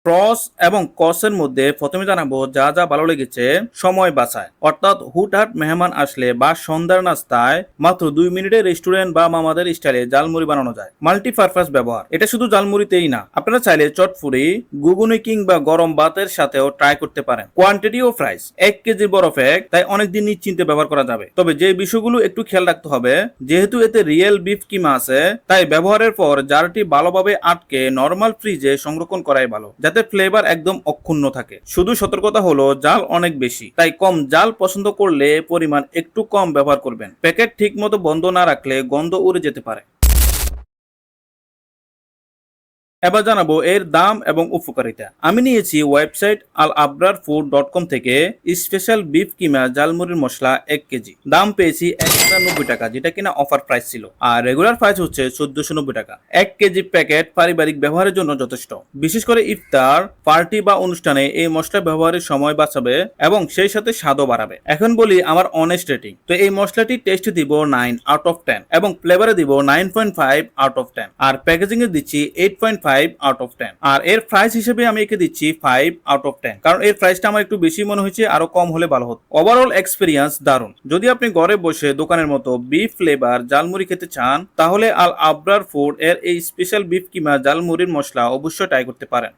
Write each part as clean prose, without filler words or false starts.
প্রস এবং কসের মধ্যে প্রথমে জানাবো যা যা ভালো লেগেছে। সময় বাঁচায়, অর্থাৎ হুটহাট মেহমান আসলে বা সন্ধ্যার নাস্তায় মাত্র 2 মিনিটে রেস্টুরেন্ট বা মামাদের স্টাইলে জালমুড়ি বানানো যায়। মাল্টিপারপাস ব্যবহার, এটা শুধু জালমুড়িতেই না, আপনারা চাইলে চটপুরি, গুগুনি কিংবা গরম ভাতের সাথেও ট্রাই করতে পারেন। কোয়ান্টিটি ও প্রাইস, 1 কেজি বরফ এক, তাই অনেকদিন নিশ্চিন্তে ব্যবহার করা যাবে। তবে যে বিষয়গুলো একটু খেয়াল রাখতে হবে, যেহেতু এতে রিয়েল বিফ কিমা আছে, তাই ব্যবহারের পর জারটি ভালোভাবে আটকে নরমাল ফ্রিজে সংরক্ষণ করাই ভালো, যাতে ফ্লেভার একদম অক্ষুণ্ণ থাকে। শুধু সতর্কতা হলো জাল অনেক বেশি, তাই কম জাল পছন্দ করলে পরিমাণ একটু কম ব্যবহার করবেন। প্যাকেট ঠিক মতো বন্ধ না রাখলে গন্ধ উড়ে যেতে পারে। এবার জানাবো এর দাম এবং উপকারিতা। আমি নিয়েছি ওয়েবসাইট alabrarfood.com থেকে স্পেশাল বিফ কিমা জালমুড়ির মশলা 1 কেজি। দাম পেয়েছি 1090 টাকা, যেটা কিনা অফার প্রাইস ছিল, আর রেগুলার প্রাইস হচ্ছে 1490 টাকা। 1 কেজি প্যাকেট পারিবারিক ব্যবহারের জন্য যথেষ্ট। বিশেষ করে ইফতার পার্টি বা অনুষ্ঠানে এই মশলা ব্যবহারের সময় বাঁচাবে এবং সেই সাথে স্বাদও বাড়াবে। এখন বলি আমার অনেস্ট রেটিং। তো এই মশলাটি টেস্ট দিব 9/10 এবং ফ্লেভারে দিব 9.5/10, আর প্যাকেজিং এ দিচ্ছি 8.5/10। আর এর প্রাইস হিসেবে আমি একে দিচ্ছি 5/10, কারণ এর প্রাইসটা আমার একটু বেশি মনে হয়েছে, আরো কম হলে ভালো হতো। ওভারঅল এক্সপিরিয়েন্স দারুন। যদি আপনি ঘরে বসে দোকানের মতো বিফ ফ্লেভার জালমুড়ি খেতে চান, তাহলে আল আবরার ফুড এর এই স্পেশাল বিফ কিমা জালমুড়ির মশলা অবশ্যই ট্রাই করতে পারেন।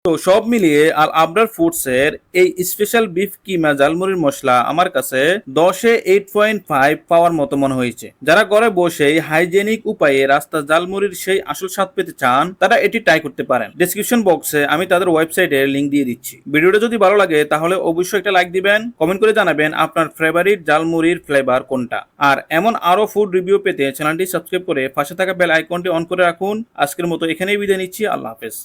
তো সব মিলিয়ে আল আবরার ফুডস এর এই স্পেশাল বিফ কিমা জালমুড়ির মশলা আমার কাছে 10-এ 8.5 পাওয়ার মতো মনে হয়েছে। যারা ঘরে বসেই হাইজেনিক উপায়ে রাস্তা জালমুড়ির সেই আসল স্বাদ পেতে চান, তারা এটি ট্রাই করতে পারেন। ডেসক্রিপশন বক্সে আমি তাদের ওয়েবসাইটের লিংক দিয়ে দিচ্ছি। ভিডিওটা যদি ভালো লাগে তাহলে অবশ্যই একটা লাইক দিবেন, কমেন্ট করে জানাবেন আপনার ফেভারিট জালমুড়ির ফ্লেভার কোনটা। আর এমন আরো ফুড রিভিউ পেতে চ্যানেলটি সাবস্ক্রাইব করে পাশে থাকা বেল আইকনটি অন করে রাখুন। আজকের মতো এখানেই বিদায় নিচ্ছি। আল্লাহ হাফেজ।